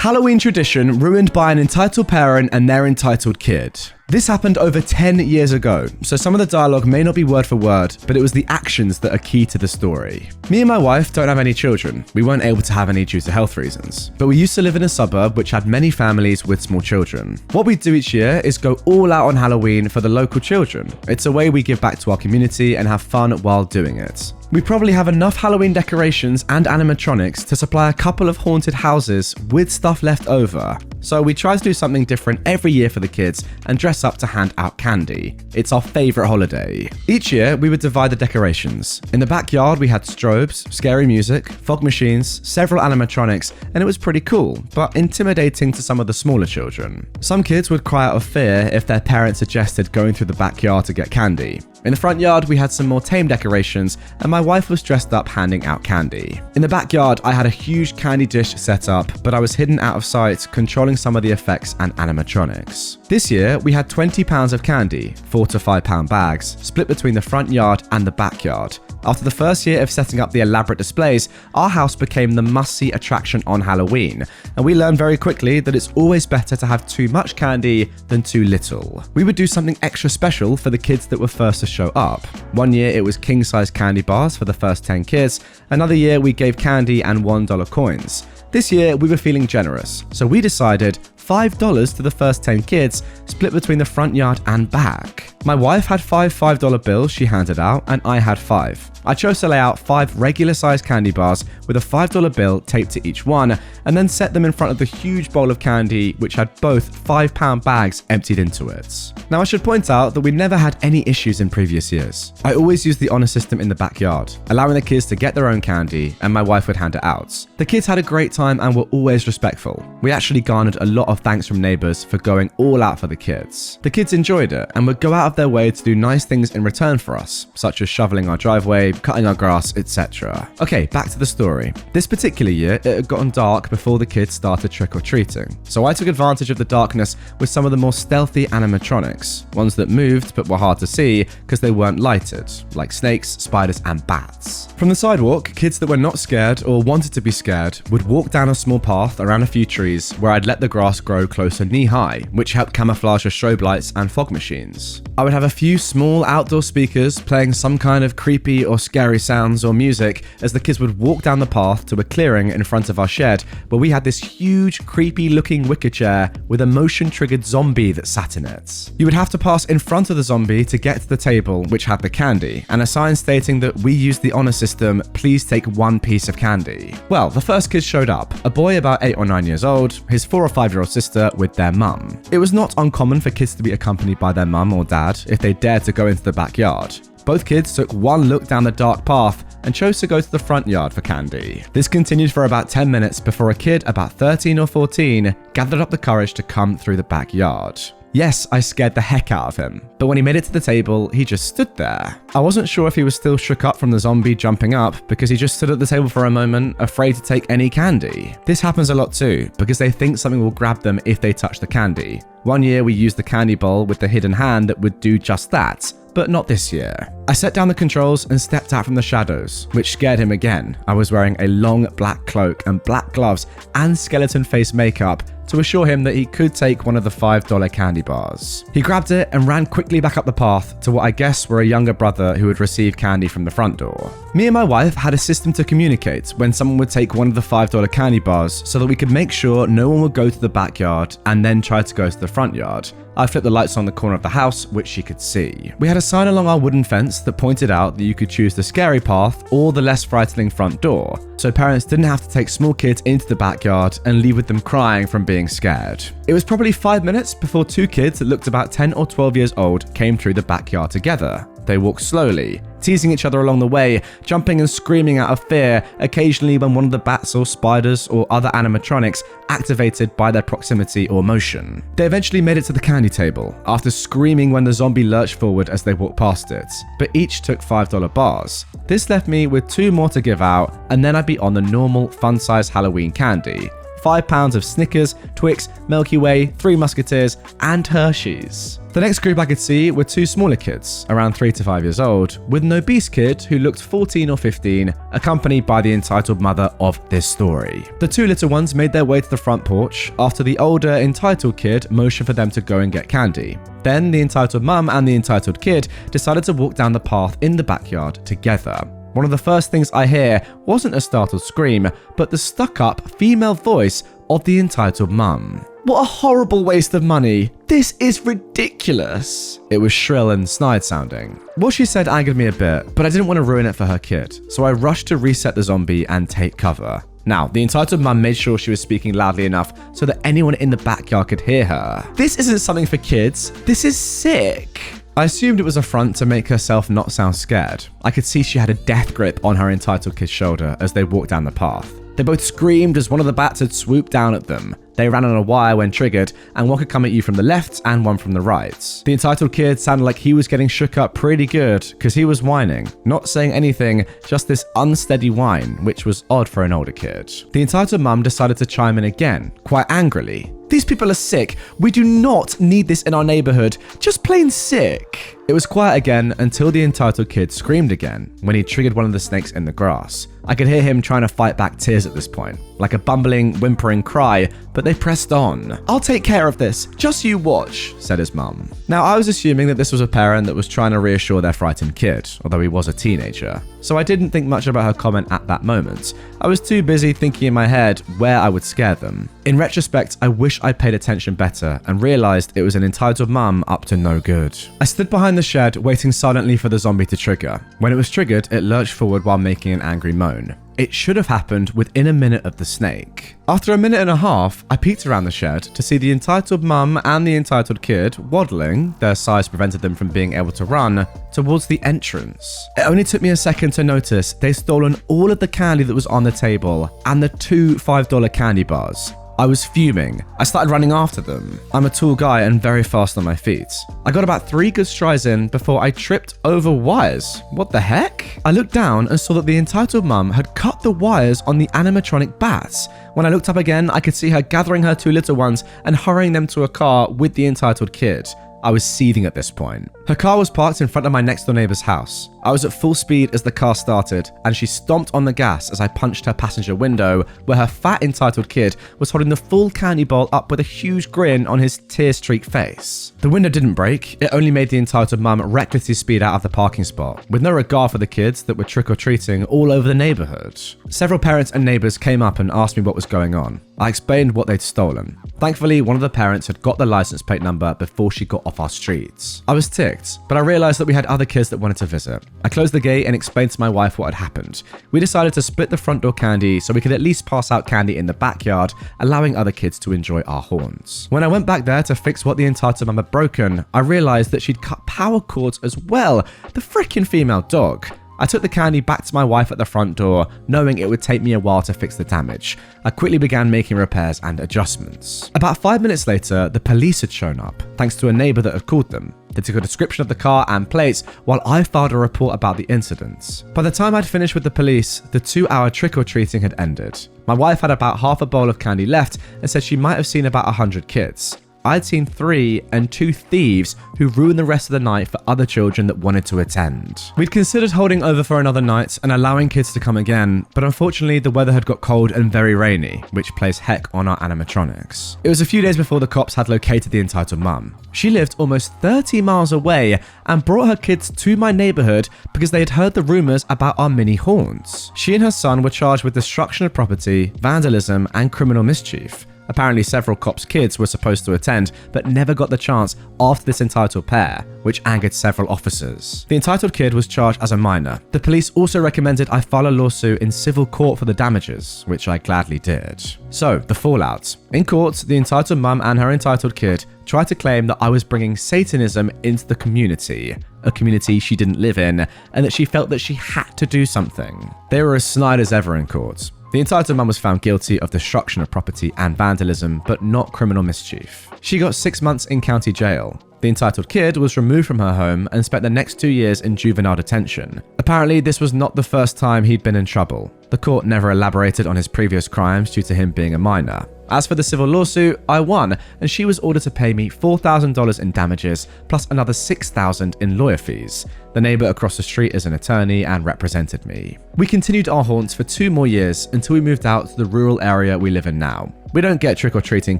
Halloween tradition ruined by an entitled parent and their entitled kid. This happened over 10 years ago, so some of the dialogue may not be word for word, but it was the actions that are key to the story. Me and my wife don't have any children. We weren't able to have any due to health reasons, but we used to live in a suburb which had many families with small children. What we do each year is go all out on Halloween for the local children. It's a way we give back to our community and have fun while doing it. We probably have enough Halloween decorations and animatronics to supply a couple of haunted houses with stuff left over. So we try to do something different every year for the kids and dress up to hand out candy. It's our favourite holiday. Each year, we would divide the decorations. In the backyard, we had strobes, scary music, fog machines, several animatronics, and it was pretty cool, but intimidating to some of the smaller children. Some kids would cry out of fear if their parents suggested going through the backyard to get candy. In the front yard, we had some more tame decorations, and my wife was dressed up handing out candy. In the backyard, I had a huge candy dish set up, but I was hidden out of sight, controlling some of the effects and animatronics. This year, we had 20 pounds of candy, 4 to 5 pound bags, split between the front yard and the backyard. After the first year of setting up the elaborate displays, our house became the must-see attraction on Halloween, and we learned very quickly that it's always better to have too much candy than too little. We would do something extra special for the kids that were first to show up. One year it was king-size candy bars for the first 10 kids, another year we gave candy and $1 coins. This year we were feeling generous, so we decided $5 to the first 10 kids, split between the front yard and back. My wife had 5 $5 bills she handed out, and I had 5. I chose to lay out 5 regular-sized candy bars with a $5 bill taped to each one, and then set them in front of the huge bowl of candy, which had both 5-pound bags emptied into it. Now, I should point out that we never had any issues in previous years. I always used the honor system in the backyard, allowing the kids to get their own candy, and my wife would hand it out. The kids had a great time and were always respectful. We actually garnered a lot of thanks from neighbors for going all out for the kids. The kids enjoyed it and would go out of their way to do nice things in return for us, such as shoveling our driveway, cutting our grass, etc. Okay, back to the story. This particular year, it had gotten dark before the kids started trick-or-treating, so I took advantage of the darkness with some of the more stealthy animatronics, ones that moved but were hard to see because they weren't lighted, like snakes, spiders, and bats. From the sidewalk, kids that were not scared or wanted to be scared would walk down a small path around a few trees where I'd let the grass grow close to knee-high, which helped camouflage the strobe lights and fog machines. I would have a few small outdoor speakers playing some kind of creepy or scary sounds or music as the kids would walk down the path to a clearing in front of our shed where we had this huge, creepy-looking wicker chair with a motion-triggered zombie that sat in it. You would have to pass in front of the zombie to get to the table which had the candy, and a sign stating that we used the honor system, please take 1 piece of candy. Well, the first kids showed up, a boy about 8 or 9 years old, his 4 or 5-year-old sister with their mum. It was not uncommon for kids to be accompanied by their mum or dad if they dared to go into the backyard. Both kids took one look down the dark path and chose to go to the front yard for candy. This continued for about 10 minutes before a kid about 13 or 14 gathered up the courage to come through the backyard. Yes, I scared the heck out of him, but when he made it to the table, he just stood there. I wasn't sure if he was still shook up from the zombie jumping up because he just stood at the table for a moment, afraid to take any candy. This happens a lot too, because they think something will grab them if they touch the candy. One year we used the candy bowl with the hidden hand that would do just that, but not this year. I set down the controls and stepped out from the shadows, which scared him again. I was wearing a long black cloak and black gloves and skeleton face makeup to assure him that he could take one of the $5 candy bars. He grabbed it and ran quickly back up the path to what I guess were a younger brother who had received candy from the front door. Me and my wife had a system to communicate when someone would take one of the $5 candy bars so that we could make sure no one would go to the backyard and then try to go to the front yard. I flipped the lights on the corner of the house, which she could see. We had a sign along our wooden fence that pointed out that you could choose the scary path or the less frightening front door, so parents didn't have to take small kids into the backyard and leave with them crying from being scared. It was probably 5 minutes before 2 kids that looked about 10 or 12 years old came through the backyard together. They walked slowly, teasing each other along the way, jumping and screaming out of fear, occasionally when one of the bats or spiders or other animatronics activated by their proximity or motion. They eventually made it to the candy table, after screaming when the zombie lurched forward as they walked past it, but each took $5 bars. This left me with 2 more to give out, and then I'd be on the normal fun-size Halloween candy, 5 pounds of Snickers, Twix, Milky Way, 3 Musketeers, and Hershey's. The next group I could see were 2 smaller kids, around 3 to 5 years old, with an obese kid who looked 14 or 15, accompanied by the entitled mother of this story. The 2 little ones made their way to the front porch after the older entitled kid motioned for them to go and get candy. Then the entitled mum and the entitled kid decided to walk down the path in the backyard together. One of the first things I hear wasn't a startled scream, but the stuck-up female voice of the entitled mum. What a horrible waste of money. This is ridiculous. It was shrill and snide sounding. What she said angered me a bit, but I didn't want to ruin it for her kid, so I rushed to reset the zombie and take cover. Now, the entitled mum made sure she was speaking loudly enough so that anyone in the backyard could hear her. This isn't something for kids. This is sick. I assumed it was a front to make herself not sound scared. I could see she had a death grip on her entitled kid's shoulder as they walked down the path. They both screamed as one of the bats had swooped down at them. They ran on a wire when triggered, and one could come at you from the left and one from the right. The entitled kid sounded like he was getting shook up pretty good because he was whining, not saying anything, just this unsteady whine, which was odd for an older kid. The entitled mum decided to chime in again, quite angrily. These people are sick. We do not need this in our neighborhood. Just plain sick. It was quiet again until the entitled kid screamed again when he triggered one of the snakes in the grass. I could hear him trying to fight back tears at this point, like a bumbling, whimpering cry, but they pressed on. "I'll take care of this. Just you watch," said his mum. Now, I was assuming that this was a parent that was trying to reassure their frightened kid, although he was a teenager. So I didn't think much about her comment at that moment. I was too busy thinking in my head where I would scare them. In retrospect, I wish I'd paid attention better and realized it was an entitled mum up to no good. I stood behind the shed waiting silently for the zombie to trigger. When it was triggered, it lurched forward while making an angry moan. It should have happened within a minute of the snake. After a minute and a half, I peeked around the shed to see the entitled mum and the entitled kid waddling, their size prevented them from being able to run, towards the entrance. It only took me a second to notice they'd stolen all of the candy that was on the table and the 2 $5 candy bars. I was fuming. I started running after them. I'm a tall guy and very fast on my feet. I got about 3 good strides in before I tripped over wires. What the heck? I looked down and saw that the entitled mum had cut the wires on the animatronic bats. When I looked up again, I could see her gathering her 2 little ones and hurrying them to a car with the entitled kid. I was seething at this point. Her car was parked in front of my next door neighbor's house. I was at full speed as the car started, and she stomped on the gas as I punched her passenger window, where her fat entitled kid was holding the full candy bowl up with a huge grin on his tear-streaked face. The window didn't break, it only made the entitled mum recklessly speed out of the parking spot, with no regard for the kids that were trick-or-treating all over the neighborhood. Several parents and neighbors came up and asked me what was going on. I explained what they'd stolen. Thankfully, one of the parents had got the license plate number before she got off our streets. I was ticked, but I realized that we had other kids that wanted to visit. I closed the gate and explained to my wife what had happened. We decided to split the front door candy so we could at least pass out candy in the backyard, allowing other kids to enjoy our horns. When I went back there to fix what the entitled mum had broken, I realized that she'd cut power cords as well. The frickin' female dog. I took the candy back to my wife at the front door, knowing it would take me a while to fix the damage. I quickly began making repairs and adjustments. About 5 minutes later, the police had shown up, thanks to a neighbor that had called them. They took a description of the car and plates while I filed a report about the incidents. By the time I'd finished with the police, the 2-hour trick-or-treating had ended. My wife had about half a bowl of candy left and said she might have seen about 100 kids. I'd seen 3 and 2 thieves who ruined the rest of the night for other children that wanted to attend. We'd considered holding over for another night and allowing kids to come again, but unfortunately the weather had got cold and very rainy, which plays heck on our animatronics. It was a few days before the cops had located the entitled mum. She lived almost 30 miles away and brought her kids to my neighborhood because they had heard the rumors about our mini horns. She and her son were charged with destruction of property, vandalism, and criminal mischief. Apparently several cops' kids were supposed to attend, but never got the chance after this entitled pair, which angered several officers. The entitled kid was charged as a minor. The police also recommended I file a lawsuit in civil court for the damages, which I gladly did. So, the fallout. In court, the entitled mum and her entitled kid tried to claim that I was bringing Satanism into the community, a community she didn't live in, and that she felt that she had to do something. They were as snide as ever in court. The entitled mum was found guilty of destruction of property and vandalism, but not criminal mischief. She got 6 months in county jail. The entitled kid was removed from her home and spent the next 2 years in juvenile detention. Apparently, this was not the first time he'd been in trouble. The court never elaborated on his previous crimes due to him being a minor. As for the civil lawsuit, I won, and she was ordered to pay me $4,000 in damages, plus another $6,000 in lawyer fees. The neighbour across the street is an attorney and represented me. We continued our haunts for 2 more years until we moved out to the rural area we live in now. We don't get trick-or-treating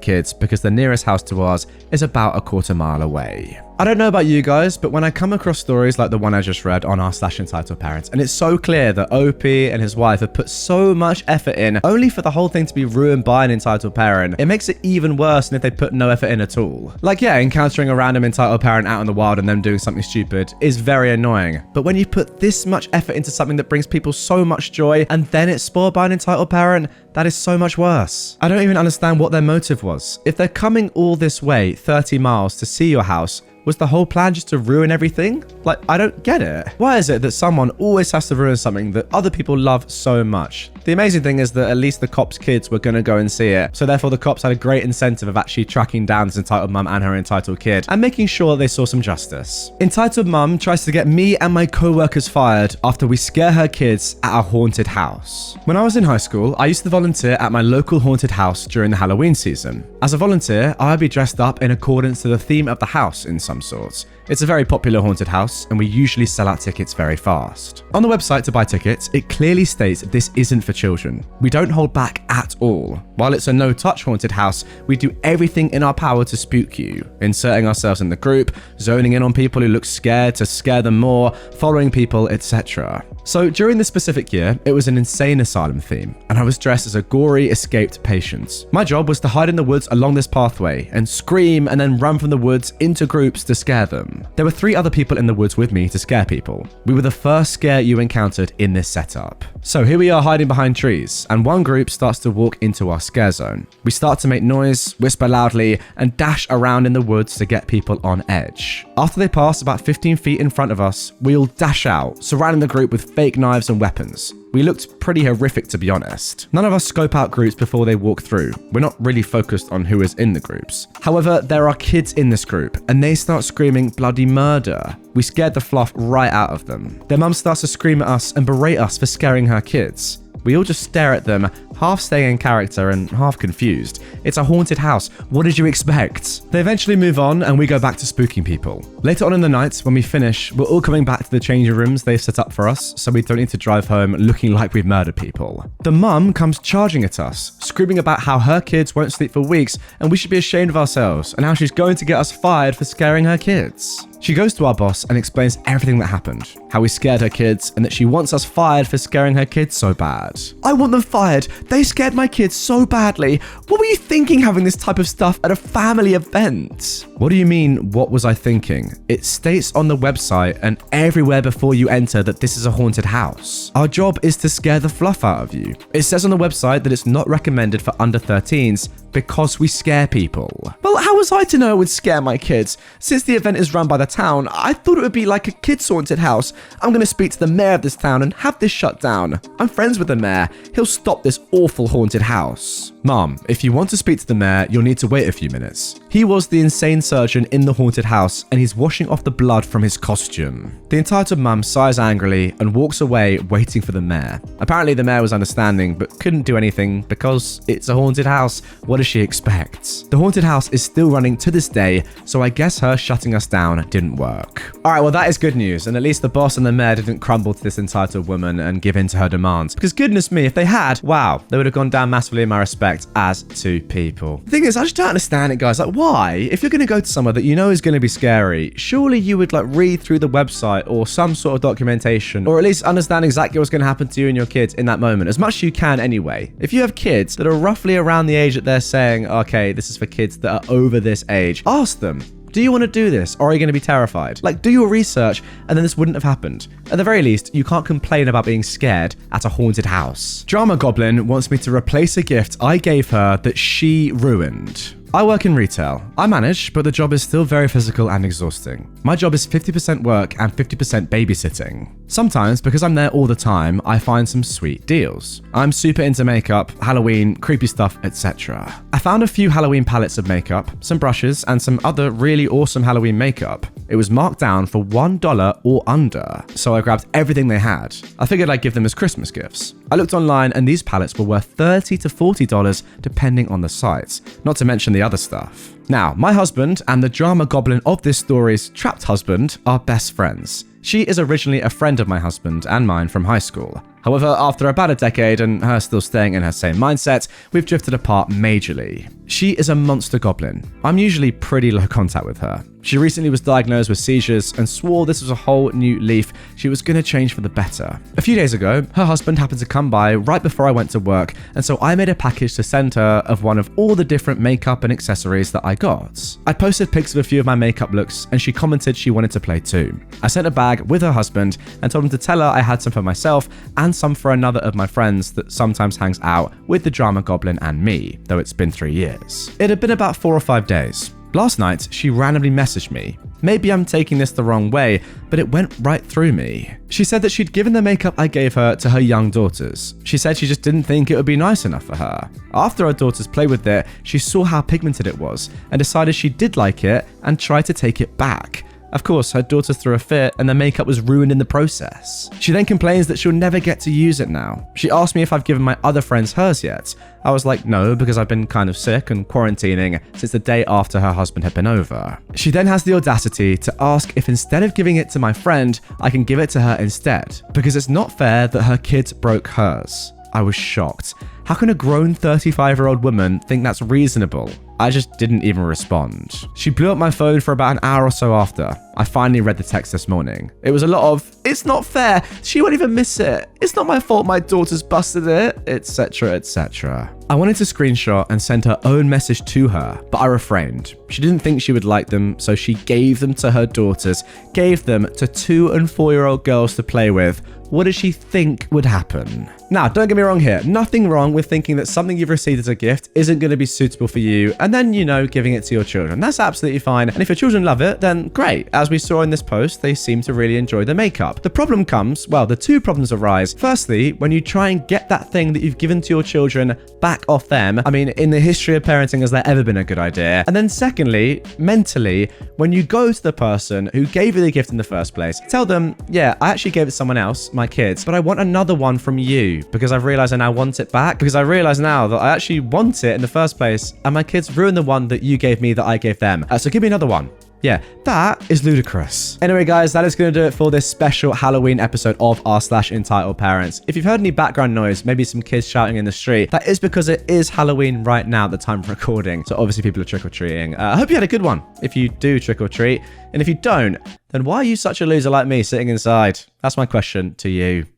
kids because the nearest house to ours is about a quarter mile away. I don't know about you guys, but when I come across stories like the one I just read on r/EntitledParents, and it's so clear that OP and his wife have put so much effort in only for the whole thing to be ruined by an entitled parent, it makes it even worse than if they put no effort in at all. Like, yeah, encountering a random entitled parent out in the wild and them doing something stupid is very annoying, but when you put this much effort into something that brings people so much joy and then it's spoiled by an entitled parent, that is so much worse. I don't even understand what their motive was. If they're coming all this way, 30 miles, to see your house, was the whole plan just to ruin everything? Like, I don't get it. Why is it that someone always has to ruin something that other people love so much? The amazing thing is that at least the cops' kids were going to go and see it, so therefore the cops had a great incentive of actually tracking down this entitled mum and her entitled kid, and making sure they saw some justice. Entitled mum tries to get me and my co-workers fired after we scare her kids at a haunted house. When I was in high school, I used to volunteer at my local haunted house during the Halloween season. As a volunteer, I'd be dressed up in accordance to the theme of the house in some sorts. It's a very popular haunted house, and we usually sell out tickets very fast. On the website to buy tickets, it clearly states this isn't for children. We don't hold back at all. While it's a no-touch haunted house, we do everything in our power to spook you, inserting ourselves in the group, zoning in on people who look scared to scare them more, following people, etc. So during this specific year, it was an insane asylum theme, and I was dressed as a gory, escaped patient. My job was to hide in the woods along this pathway and scream and then run from the woods into groups to scare them. There were 3 other people in the woods with me to scare people. We were the first scare you encountered in this setup. So here we are hiding behind trees, and one group starts to walk into our scare zone. We start to make noise, whisper loudly, and dash around in the woods to get people on edge. After they pass about 15 feet in front of us, we all dash out, surrounding the group with fake knives and weapons. We looked pretty horrific, to be honest. None of us scope out groups before they walk through. We're not really focused on who is in the groups. However, there are kids in this group, and they start screaming bloody murder. We scared the fluff right out of them. Their mum starts to scream at us and berate us for scaring her kids. We all just stare at them, half staying in character and half confused. It's a haunted house. What did you expect? They eventually move on and we go back to spooking people. Later on in the night, when we finish, we're all coming back to the changing rooms they've set up for us, so we don't need to drive home looking like we've murdered people. The mum comes charging at us, screaming about how her kids won't sleep for weeks and we should be ashamed of ourselves, and how she's going to get us fired for scaring her kids. She goes to our boss and explains everything that happened, how we scared her kids, and that she wants us fired for scaring her kids so bad. I want them fired. They scared my kids so badly. What were you thinking having this type of stuff at a family event? What do you mean, what was I thinking? It states on the website and everywhere before you enter that this is a haunted house. Our job is to scare the fluff out of you. It says on the website that it's not recommended for under 13s because we scare people. Well, how was I to know it would scare my kids? Since the event is run by the town, I thought it would be like a kids' haunted house. I'm going to speak to the mayor of this town and have this shut down. I'm friends with the mayor. He'll stop this awful haunted house. Mom, if you want to speak to the mayor, you'll need to wait a few minutes. He was the insane surgeon in the haunted house, and he's washing off the blood from his costume. The entitled mum sighs angrily and walks away, waiting for the mayor. Apparently the mayor was understanding, but couldn't do anything because it's a haunted house. What does she expect? The haunted house is still running to this day, so I guess her shutting us down didn't work. Alright, well that is good news, and at least the boss and the mayor didn't crumble to this entitled woman and give in to her demands. Because goodness me, if they had, wow, they would have gone down massively in my respect as two people. The thing is, I just don't understand it, guys. Like, why? If you're going to go to somewhere that you know is going to be scary, surely you would like read through the website or some sort of documentation, or at least understand exactly what's going to happen to you and your kids in that moment, as much as you can anyway. If you have kids that are roughly around the age that they're saying, okay, this is for kids that are over this age, ask them, do you want to do this, or are you going to be terrified? Like, do your research, and then this wouldn't have happened. At the very least, you can't complain about being scared at a haunted house. Drama Goblin wants me to replace a gift I gave her that she ruined. I work in retail. I manage, but the job is still very physical and exhausting. My job is 50% work and 50% babysitting. Sometimes, because I'm there all the time, I find some sweet deals. I'm super into makeup, Halloween, creepy stuff, etc. I found a few Halloween palettes of makeup, some brushes, and some other really awesome Halloween makeup. It was marked down for $1 or under, so I grabbed everything they had. I figured I'd give them as Christmas gifts. I looked online and these palettes were worth $30 to $40 depending on the sites, not to mention the other stuff. Now, my husband and the drama goblin of this story's trapped husband are best friends. She is originally a friend of my husband and mine from high school. However, after about a decade and her still staying in her same mindset, we've drifted apart majorly. She is a monster goblin. I'm usually pretty low contact with her. She recently was diagnosed with seizures and swore this was a whole new leaf she was going to change for the better. A few days ago, her husband happened to come by right before I went to work, and so I made a package to send her of one of all the different makeup and accessories that I got. I posted pics of a few of my makeup looks and she commented she wanted to play too. I sent a bag with her husband and told him to tell her I had some for myself and some for another of my friends that sometimes hangs out with the drama goblin and me, though it's been 3 years. It had been about 4 or 5 days. Last night, she randomly messaged me. Maybe I'm taking this the wrong way, but it went right through me. She said that she'd given the makeup I gave her to her young daughters. She said she just didn't think it would be nice enough for her. After her daughters played with it, she saw how pigmented it was and decided she did like it and tried to take it back. Of course, her daughters threw a fit and the makeup was ruined in the process. She then complains that she'll never get to use it now. She asked me if I've given my other friends hers yet. I was like, no, because I've been kind of sick and quarantining since the day after her husband had been over. She then has the audacity to ask if instead of giving it to my friend, I can give it to her instead, because it's not fair that her kids broke hers. I was shocked. How can a grown 35-year-old woman think that's reasonable? I just didn't even respond. She blew up my phone for about an hour or so after. I finally read the text this morning. It was a lot of, it's not fair, she won't even miss it, it's not my fault my daughter's busted it, etc, etc. I wanted to screenshot and send her own message to her, but I refrained. She didn't think she would like them, so she gave them to her daughters, gave them to 2- and 4-year-old girls to play with. What did she think would happen? Now, don't get me wrong here. Nothing wrong with thinking that something you've received as a gift isn't going to be suitable for you, and then, giving it to your children. That's absolutely fine. And if your children love it, then great. As we saw in this post, they seem to really enjoy the makeup. The problem comes, well, the two problems arise. Firstly, when you try and get that thing that you've given to your children back off them. I mean, in the history of parenting, has there ever been a good idea? And then secondly, mentally, when you go to the person who gave you the gift in the first place, tell them, yeah, I actually gave it to someone else, my kids, but I want another one from you because I've realized I now want it back, because I realize now that I actually want it in the first place and my kids ruined the one that you gave me that I gave them. So give me another one. Yeah, that is ludicrous. Anyway, guys, that is going to do it for this special Halloween episode of r/EntitledParents. If you've heard any background noise, maybe some kids shouting in the street, that is because it is Halloween right now at the time of recording. So obviously people are trick-or-treating. I hope you had a good one if you do trick-or-treat. And if you don't, then why are you such a loser like me sitting inside? That's my question to you.